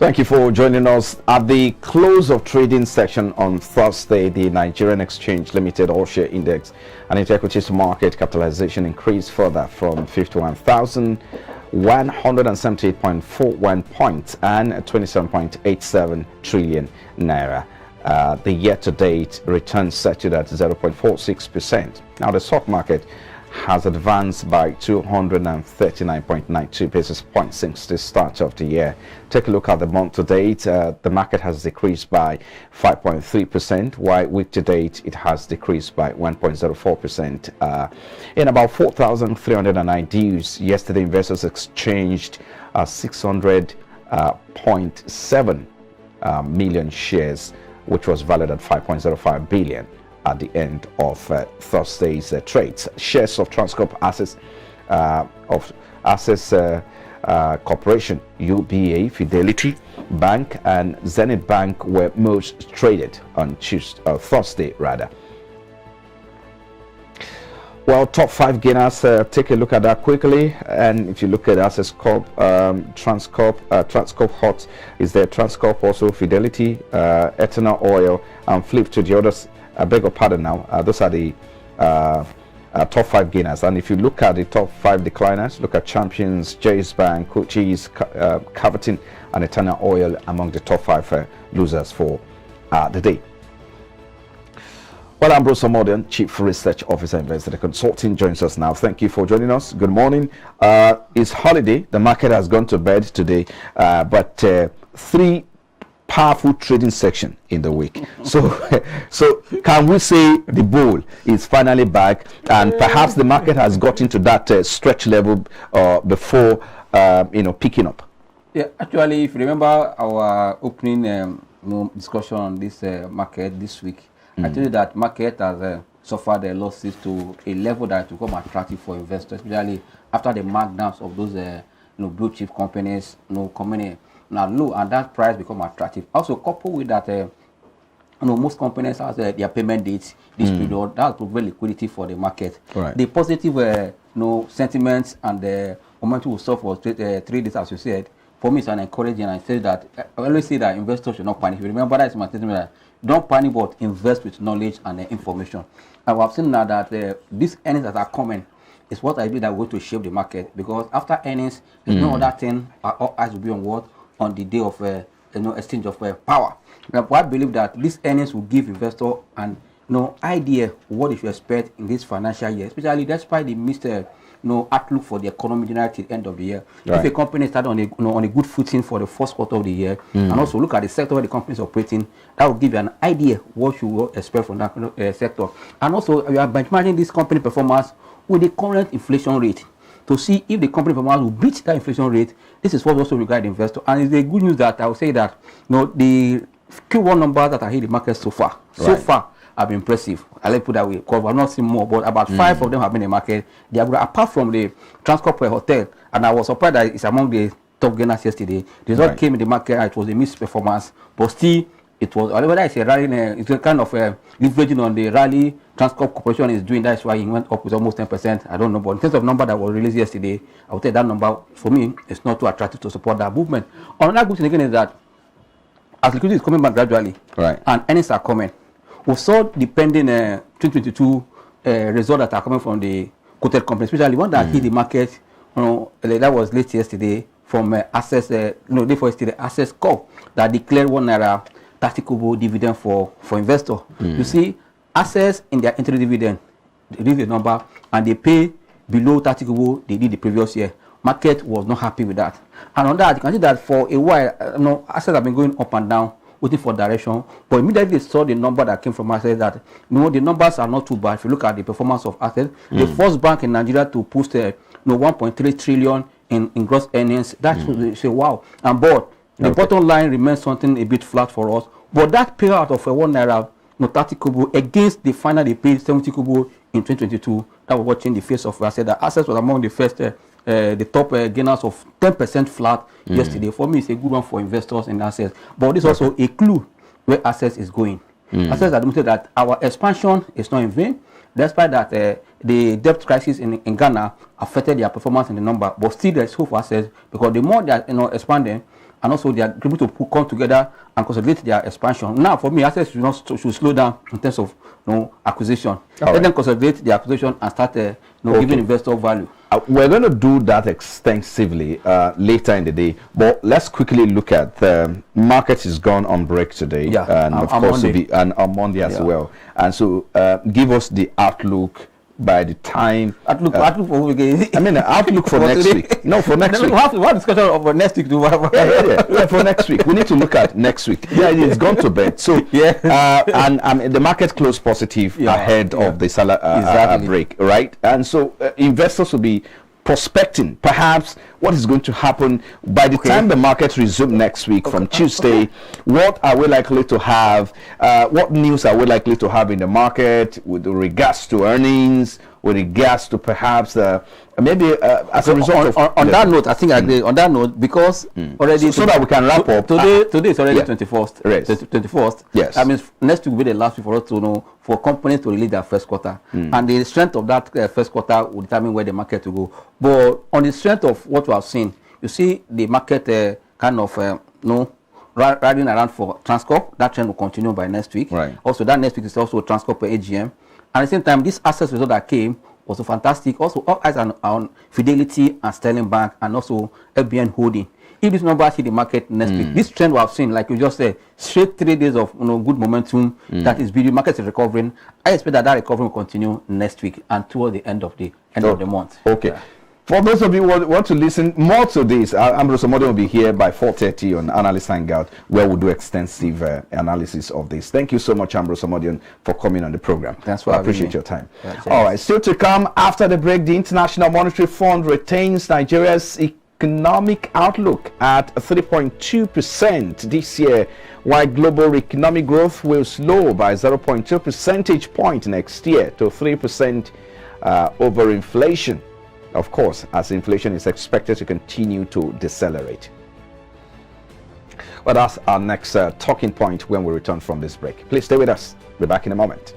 Thank you for joining us. At the close of trading session on Thursday, the Nigerian Exchange Limited All-Share Index and its equities market capitalization increased further from 51,178.41 points and 27.87 trillion naira. The year-to-date return settled at 0.46%. Now, the stock market has advanced by 239.92 basis points since the start of the year. Take a look at the month to date. The market has decreased by 5.3%, while week to date it has decreased by 1.04%. In about 4,309 deals yesterday, investors exchanged 600.7 million shares, which was valued at 5.05 billion at the end of Thursday's trades. Shares of Transcorp Corporation, UBA, Fidelity Bank, and Zenith Bank were most traded on Thursday rather. Well, top 5 gainers, take a look at that quickly. And if you look at Access Corp, Transcorp Hot is there, Transcorp also, Fidelity, Eternal Oil, and flip to the others. I beg your pardon now. Those are the top 5 gainers. And if you look at the top 5 decliners, look at Champions, Jay's Bank, Coaches, Caverton, and Eternal Oil among the top 5 losers for the day. Well, I'm Bruce Omodian, Chief Research Officer, Investor Consulting, joins us now. Thank you for joining us. Good morning. It's holiday. The market has gone to bed today, but 3 powerful trading section in the week. So can we say the bull is finally back, and perhaps the market has got into that stretch level before picking up? Yeah, actually, if you remember our opening discussion on this market this week, I told you that market has suffered losses to a level that will become attractive for investors, especially after the markdowns of those blue chip companies coming now low, and that price become attractive. Also, coupled with that, most companies have their payment dates this period. That will provide liquidity for the market. Right. The positive sentiments and the momentum will solve for 3 days, as you said. For me, it's an encouraging. I say that I always say that investors should not panic. If you remember, that is my statement. That don't panic, but invest with knowledge and information. And we have seen now that these earnings that are coming is what I believe that are going to shape the market, because after earnings, there's no other thing. All eyes will be on what? On the day of exchange of power. Now, I believe that these earnings will give investors an idea what they should expect in this financial year, especially despite the missed outlook for the economy generally till the end of the year. Right. If a company started on a good footing for the first quarter of the year, and also look at the sector where the company is operating, that will give you an idea what you will expect from that sector. And also, we are benchmarking this company performance with the current inflation rate to see if the company performance will beat that inflation rate. This is what also regard investor. And it's the good news that I will say that the Q1 numbers that are in the market so far have been impressive. I'll put that way, because I've not seen more, but about 5 of them have been in the market. They are good, apart from the Transcorp Hotel, and I was surprised that it's among the top gainers yesterday. The result came in the market, and it was a missed performance, but still it was, whether it's a rally, it's a kind of leveraging on the rally Transcorp Corporation is doing. That's why it went up with almost 10%. I don't know, but in terms of number that was released yesterday, I would say that number for me is not too attractive to support that movement. Another good thing again is that as liquidity is coming back gradually, and earnings are coming, we saw the pending 2022 results that are coming from the quoted companies, especially one that hit the market. That was late yesterday from Access. Day for yesterday, Access Corp that declared £1 tactical dividend for investor. You see, Access in their interim dividend, they give the number and they pay below tactical they did the previous year. Market was not happy with that, and on that you can see that for a while, Access have been going up and down, waiting for direction. But immediately they saw the number that came from Access that the numbers are not too bad. If you look at the performance of Access, the first bank in Nigeria to post 1.3 trillion in gross earnings, that should say wow. And but the bottom line remains something a bit flat for us. But that payout of £1 30 kobo against the final they paid 70 kobo in 2022, that was watching the face of Access. That Access was among the first the top gainers of 10% flat yesterday. For me, it's a good one for investors in Access. But this is also a clue where Access is going. Access admitted that our expansion is not in vain, despite that the debt crisis in Ghana affected their performance in the number. But still, there's hope for Access, because the more they are expanding, and also they are able to come together and consolidate their expansion. Now, for me, assets should slow down in terms of acquisition. Let them consolidate the acquisition and start giving investor value. We're going to do that extensively later in the day, but let's quickly look at the market is gone on break today, and of course on Monday as well. And so, give us the outlook by the time outlook for outlook for next week. No, for next week. We have discussion of next week. For next week, we need to look at next week. Yeah, it's gone to bed. So and the market closed positive ahead of the break, right? And so investors will be prospecting perhaps what is going to happen by the time the market resumes next week from Tuesday. What are we likely to have? What news are we likely to have in the market with regards to earnings, with regards to perhaps maybe as a result on that note? I think I agree on that note, because already so that we can wrap up. Today is already 21st. Yes. 21st. Yes. I mean, next week will be the last week for us to know, for companies to release their first quarter, and the strength of that first quarter will determine where the market will go. But on the strength of what we have seen, you see the market kind of riding around for Transcorp. That trend will continue by next week. Right. Also, that next week is also Transcorp per AGM. At the same time, this assets result that came was so fantastic. Also, all eyes on Fidelity and Sterling Bank, and also FBN Holding. If this number hit the market next week, this trend we have seen, like you just said, straight 3 days of good momentum that is building, market is recovering. I expect that recovery will continue next week and toward the end of the month. Okay. For those of you who want to listen more to this, Ambrose Omodun will be here by 4:30 on Analyst Hangout, where we'll do extensive analysis of this. Thank you so much, Ambrose Omodun, for coming on the program. Thanks for having me. I appreciate your time. All right, still to come after the break, the International Monetary Fund retains Nigeria's economic outlook at 3.2% this year, while global economic growth will slow by 0.2 percentage point next year to 3% over inflation. Of course, as inflation is expected to continue to decelerate. Well, that's our next talking point when we return from this break. Please stay with us. We're back in a moment.